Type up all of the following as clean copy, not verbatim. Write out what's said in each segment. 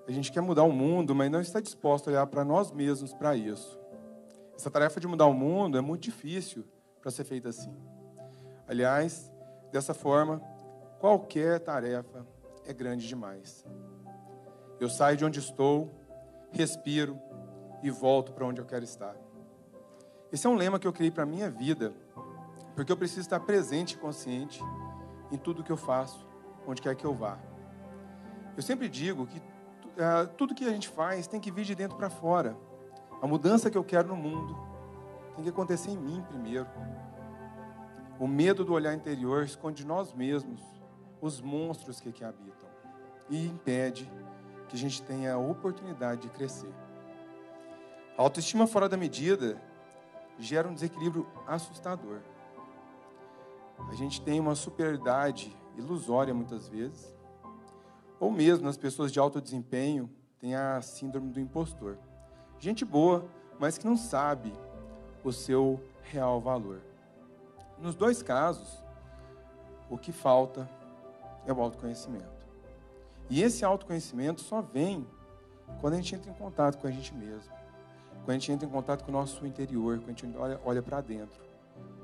A gente quer mudar o mundo, mas não está disposto a olhar para nós mesmos para isso. Essa tarefa de mudar o mundo é muito difícil para ser feita assim. Aliás, dessa forma, qualquer tarefa é grande demais. Eu saio de onde estou, respiro e volto para onde eu quero estar. Esse é um lema que eu criei para a minha vida, porque eu preciso estar presente e consciente em tudo que eu faço, onde quer que eu vá. Eu sempre digo que tudo que a gente faz tem que vir de dentro para fora. A mudança que eu quero no mundo tem que acontecer em mim primeiro. O medo do olhar interior esconde de nós mesmos os monstros que aqui habitam e impede que a gente tenha a oportunidade de crescer. A autoestima fora da medida gera um desequilíbrio assustador. A gente tem uma superioridade ilusória muitas vezes, ou mesmo nas pessoas de alto desempenho tem a síndrome do impostor. Gente boa, mas que não sabe o seu real valor. Nos dois casos, o que falta é o autoconhecimento. E esse autoconhecimento só vem quando a gente entra em contato com a gente mesmo. Quando a gente entra em contato com o nosso interior, quando a gente olha para dentro.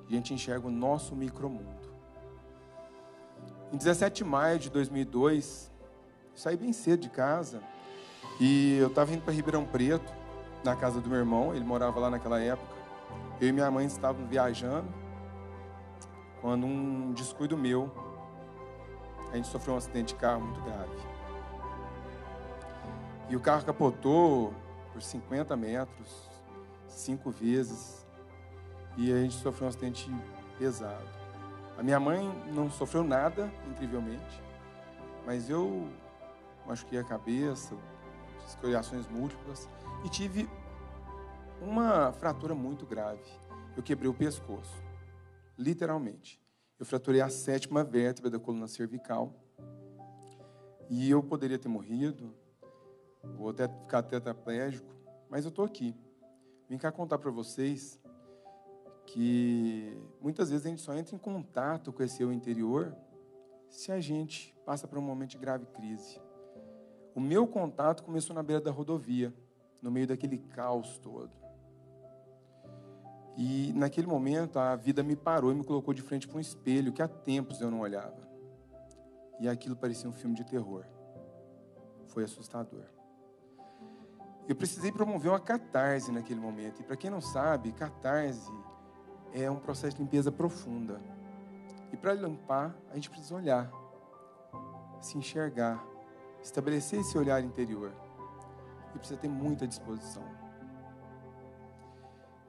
E a gente enxerga o nosso micromundo. Em 17 de maio de 2002, eu saí bem cedo de casa. E eu estava indo para Ribeirão Preto, na casa do meu irmão. Ele morava lá naquela época. Eu e minha mãe estavam viajando. Quando um descuido meu, a gente sofreu um acidente de carro muito grave. E o carro capotou por 50 metros, 5 vezes. E a gente sofreu um acidente pesado. A minha mãe não sofreu nada, incrivelmente. Mas eu machuquei a cabeça, escoriações múltiplas. E tive uma fratura muito grave. Eu quebrei o pescoço. Literalmente. Eu fraturei a 7ª vértebra da coluna cervical. E eu poderia ter morrido, ou até ficar tetraplégico, mas eu estou aqui. Vim cá contar para vocês que muitas vezes a gente só entra em contato com esse eu interior se a gente passa por um momento de grave crise. O meu contato começou na beira da rodovia, no meio daquele caos todo. E naquele momento a vida me parou e me colocou de frente para um espelho que há tempos eu não olhava. E aquilo parecia um filme de terror. Foi assustador. Eu precisei promover uma catarse naquele momento. E para quem não sabe, catarse é um processo de limpeza profunda. E para limpar, a gente precisa olhar, se enxergar, estabelecer esse olhar interior. E precisa ter muita disposição.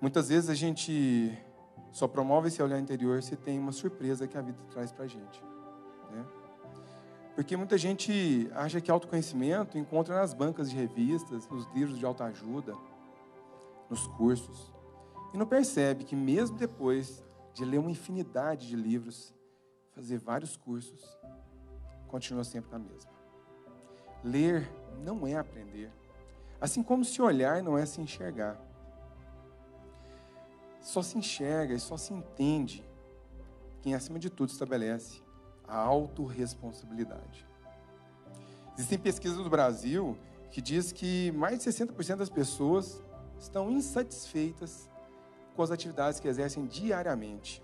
Muitas vezes a gente só promove esse olhar interior se tem uma surpresa que a vida traz para a gente, né? Porque muita gente acha que autoconhecimento encontra nas bancas de revistas, nos livros de autoajuda, nos cursos. E não percebe que mesmo depois de ler uma infinidade de livros, fazer vários cursos, continua sempre na mesma. Ler não é aprender. Assim como se olhar não é se enxergar. Só se enxerga e só se entende quem, acima de tudo, estabelece a autorresponsabilidade. Existem pesquisas no Brasil que diz que mais de 60% das pessoas estão insatisfeitas com as atividades que exercem diariamente.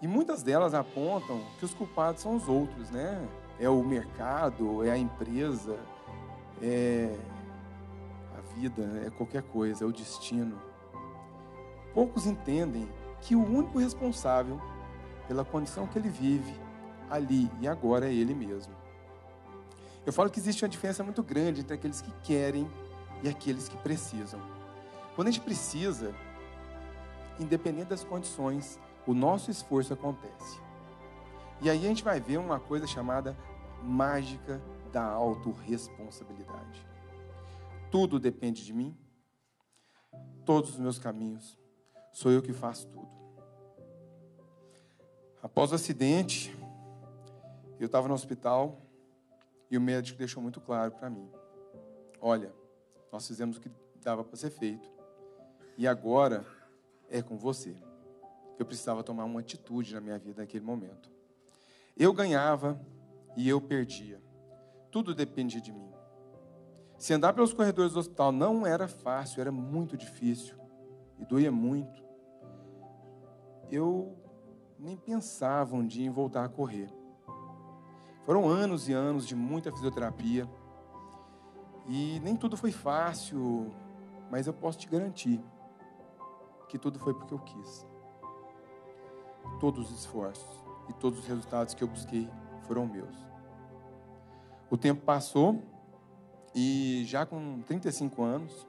E muitas delas apontam que os culpados são os outros, né? É o mercado, é a empresa, é a vida, é qualquer coisa, é o destino. Poucos entendem que o único responsável pela condição que ele vive ali e agora é ele mesmo. Eu falo que existe uma diferença muito grande entre aqueles que querem e aqueles que precisam. Quando a gente precisa, independente das condições, o nosso esforço acontece. E aí a gente vai ver uma coisa chamada mágica da autorresponsabilidade. Tudo depende de mim, todos os meus caminhos. Sou eu que faço tudo. Após o acidente, eu estava no hospital e o médico deixou muito claro para mim. Olha, nós fizemos o que dava para ser feito. E agora é com você. Eu precisava tomar uma atitude na minha vida naquele momento. Eu ganhava e eu perdia. Tudo dependia de mim. Se andar pelos corredores do hospital não era fácil, era muito difícil e doía muito, eu nem pensava um dia em voltar a correr. Foram anos e anos de muita fisioterapia e nem tudo foi fácil, mas eu posso te garantir que tudo foi porque eu quis. Todos os esforços e todos os resultados que eu busquei foram meus. O tempo passou e já com 35 anos,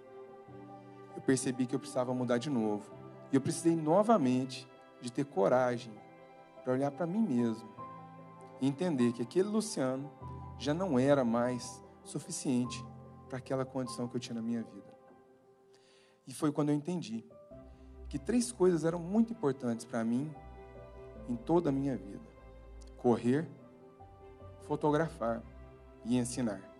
eu percebi que eu precisava mudar de novo. E eu precisei novamente de ter coragem para olhar para mim mesmo e entender que aquele Luciano já não era mais suficiente para aquela condição que eu tinha na minha vida. E foi quando eu entendi que 3 coisas eram muito importantes para mim em toda a minha vida: correr, fotografar e ensinar.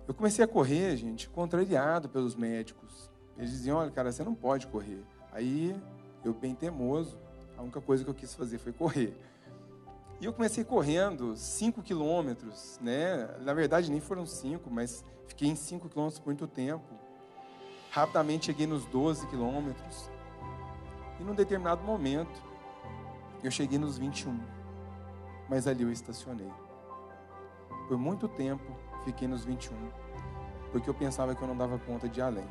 Eu comecei a correr, gente, contrariado pelos médicos. Eles diziam: olha, cara, você não pode correr. Aí, eu bem teimoso, a única coisa que eu quis fazer foi correr. E eu comecei correndo 5 quilômetros, né? Na verdade, nem foram 5, mas fiquei em 5 quilômetros por muito tempo. Rapidamente cheguei nos 12 quilômetros. E num determinado momento, eu cheguei nos 21. Mas ali eu estacionei. Por muito tempo, fiquei nos 21. Porque eu pensava que eu não dava conta de ir além.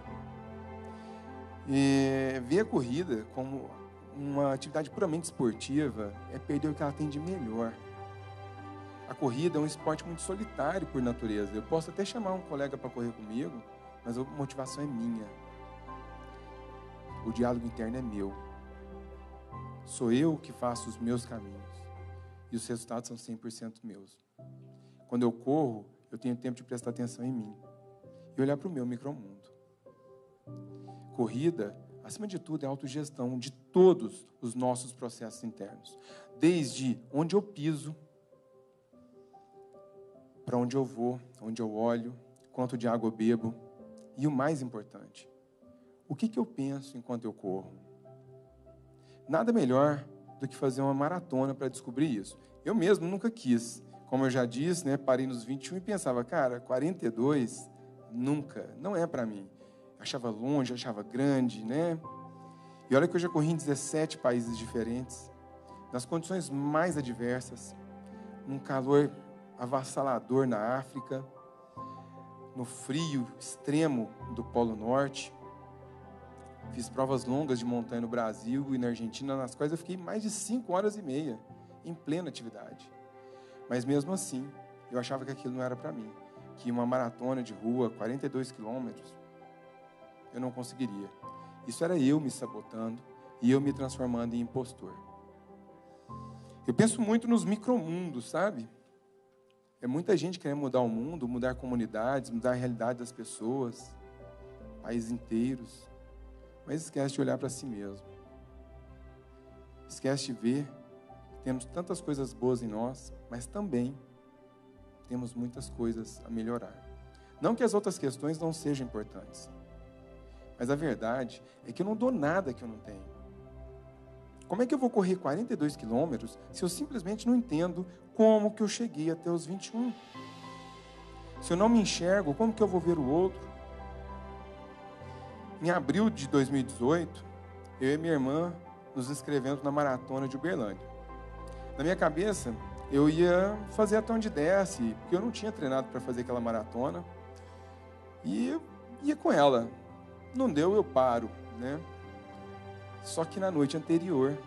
E ver a corrida como uma atividade puramente esportiva é perder o que ela tem de melhor. A corrida é um esporte muito solitário por natureza. Eu posso até chamar um colega para correr comigo, mas a motivação é minha. O diálogo interno é meu. Sou eu que faço os meus caminhos. E os resultados são 100% meus. Quando eu corro, eu tenho tempo de prestar atenção em mim e olhar para o meu micromundo. Corrida, acima de tudo, é a autogestão de todos os nossos processos internos. Desde onde eu piso, para onde eu vou, onde eu olho, quanto de água eu bebo. E o mais importante, o que eu penso enquanto eu corro? Nada melhor do que fazer uma maratona para descobrir isso. Eu mesmo nunca quis. Como eu já disse, né, parei nos 21 e pensava, cara, 42, nunca, não é para mim. Achava longe, achava grande, né? E olha que eu já corri em 17 países diferentes, nas condições mais adversas, num calor avassalador na África, no frio extremo do Polo Norte. Fiz provas longas de montanha no Brasil e na Argentina, nas quais eu fiquei mais de 5 horas e meia, em plena atividade. Mas mesmo assim, eu achava que aquilo não era para mim, que uma maratona de rua, 42 quilômetros, eu não conseguiria. Isso era eu me sabotando e eu me transformando em impostor. Eu penso muito nos micromundos, sabe? É muita gente querendo mudar o mundo, mudar comunidades, mudar a realidade das pessoas, países inteiros, mas esquece de olhar para si mesmo. Esquece de ver que temos tantas coisas boas em nós, mas também temos muitas coisas a melhorar. Não que as outras questões não sejam importantes, mas a verdade é que eu não dou nada que eu não tenho. Como é que eu vou correr 42 quilômetros se eu simplesmente não entendo como que eu cheguei até os 21? Se eu não me enxergo, como que eu vou ver o outro? Em abril de 2018, eu e minha irmã nos inscrevemos na maratona de Uberlândia. Na minha cabeça, eu ia fazer até onde desce, porque eu não tinha treinado para fazer aquela maratona. E eu ia com ela. Não deu, eu paro, né? Só que na noite anterior,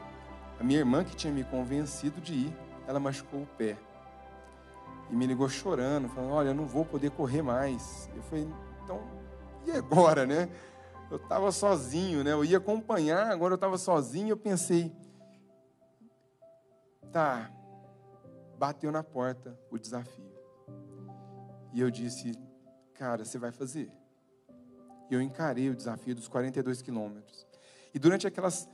a minha irmã, que tinha me convencido de ir, ela machucou o pé. E me ligou chorando, falando, olha, eu não vou poder correr mais. Eu falei, então, e agora, né? Eu estava sozinho, né? Eu ia acompanhar, agora eu estava sozinho. Eu pensei, tá, bateu na porta o desafio. E eu disse, cara, você vai fazer. E eu encarei o desafio dos 42 quilômetros. E durante aquelas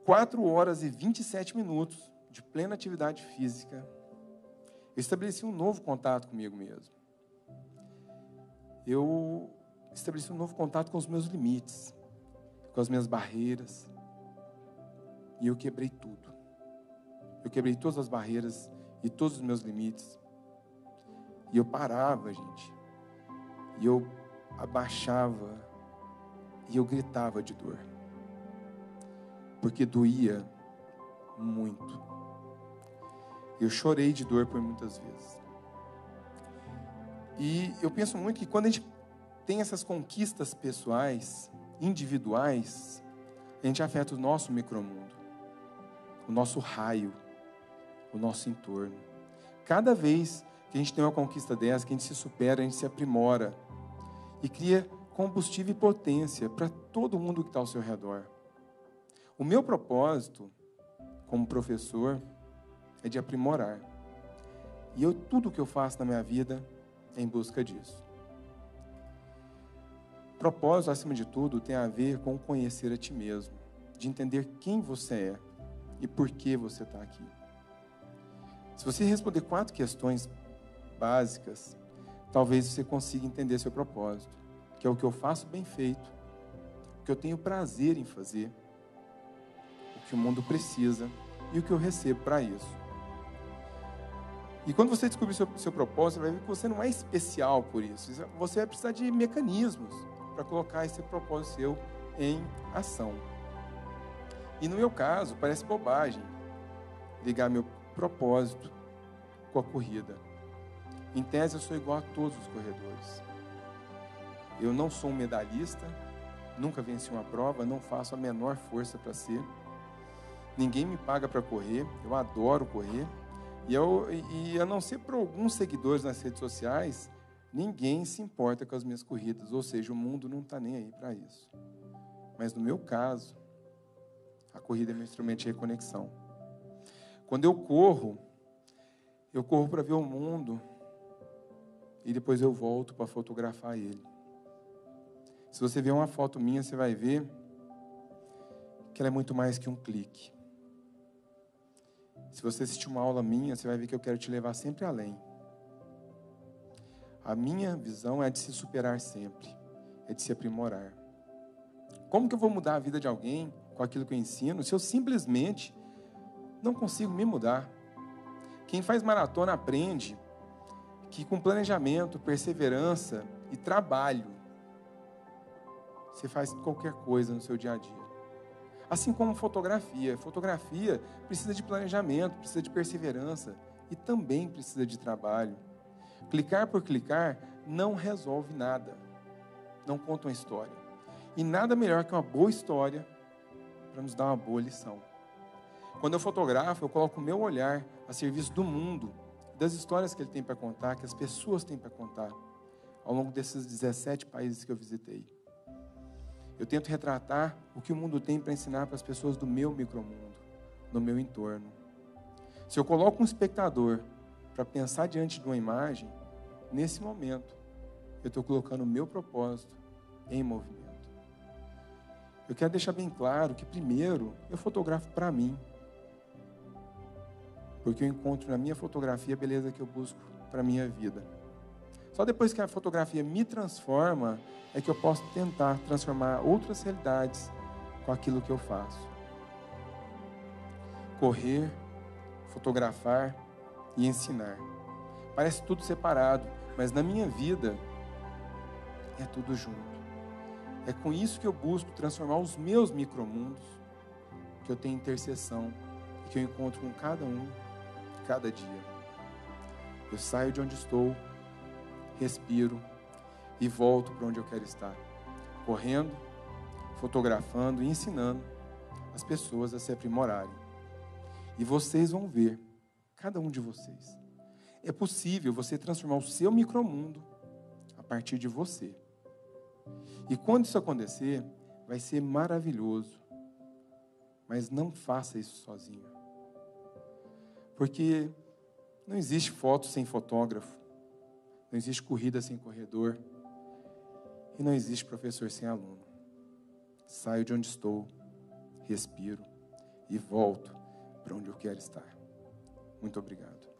4 horas e 27 minutos de plena atividade física, eu estabeleci um novo contato comigo mesmo. Eu estabeleci um novo contato com os meus limites, com as minhas barreiras. E eu quebrei tudo. Eu quebrei todas as barreiras e todos os meus limites. E eu parava, gente, E eu abaixava e eu gritava de dor. Porque doía muito. Eu chorei de dor por muitas vezes. E eu penso muito que quando a gente tem essas conquistas pessoais, individuais, a gente afeta o nosso micromundo, o nosso raio, o nosso entorno. Cada vez que a gente tem uma conquista dessa, que a gente se supera, a gente se aprimora e cria combustível e potência para todo mundo que está ao seu redor. O meu propósito, como professor, é de aprimorar. E tudo que eu faço na minha vida é em busca disso. Propósito, acima de tudo, tem a ver com conhecer a ti mesmo, de entender quem você é e por que você está aqui. Se você responder 4 questões básicas, talvez você consiga entender seu propósito, que é o que eu faço bem feito, o que eu tenho prazer em fazer, o que o mundo precisa e o que eu recebo para isso. E quando você descobrir seu propósito, você vai ver que você não é especial por isso. Você vai precisar de mecanismos para colocar esse propósito seu em ação. E no meu caso, parece bobagem ligar meu propósito com a corrida. Em tese, eu sou igual a todos os corredores. Eu não sou um medalhista, nunca venci uma prova, não faço a menor força para ser. Ninguém me paga para correr, eu adoro correr. E a não ser por alguns seguidores nas redes sociais, ninguém se importa com as minhas corridas. Ou seja, o mundo não está nem aí para isso. Mas no meu caso, a corrida é meu instrumento de reconexão. Quando eu corro para ver o mundo e depois eu volto para fotografar ele. Se você ver uma foto minha, você vai ver que ela é muito mais que um clique. Se você assistir uma aula minha, você vai ver que eu quero te levar sempre além. A minha visão é de se superar sempre, é de se aprimorar. Como que eu vou mudar a vida de alguém com aquilo que eu ensino, se eu simplesmente não consigo me mudar? Quem faz maratona aprende que com planejamento, perseverança e trabalho, você faz qualquer coisa no seu dia a dia. Assim como fotografia. Fotografia precisa de planejamento, precisa de perseverança e também precisa de trabalho. Clicar por clicar não resolve nada. Não conta uma história. E nada melhor que uma boa história para nos dar uma boa lição. Quando eu fotografo, eu coloco o meu olhar a serviço do mundo, das histórias que ele tem para contar, que as pessoas têm para contar, ao longo desses 17 países que eu visitei. Eu tento retratar o que o mundo tem para ensinar para as pessoas do meu micromundo, no meu entorno. Se eu coloco um espectador para pensar diante de uma imagem, nesse momento, eu estou colocando o meu propósito em movimento. Eu quero deixar bem claro que, primeiro, eu fotografo para mim, porque eu encontro na minha fotografia a beleza que eu busco para a minha vida. Só depois que a fotografia me transforma, é que eu posso tentar transformar outras realidades com aquilo que eu faço. Correr, fotografar e ensinar. Parece tudo separado, mas na minha vida é tudo junto. É com isso que eu busco transformar os meus micromundos, que eu tenho interseção e que eu encontro com cada um, cada dia. Eu saio de onde estou, respiro e volto para onde eu quero estar, correndo, fotografando e ensinando as pessoas a se aprimorarem. E vocês vão ver, cada um de vocês, é possível você transformar o seu micromundo a partir de você. E quando isso acontecer, vai ser maravilhoso. Mas não faça isso sozinho. Porque não existe foto sem fotógrafo. Não existe corrida sem corredor. E não existe professor sem aluno. Saio de onde estou, respiro e volto para onde eu quero estar. Muito obrigado.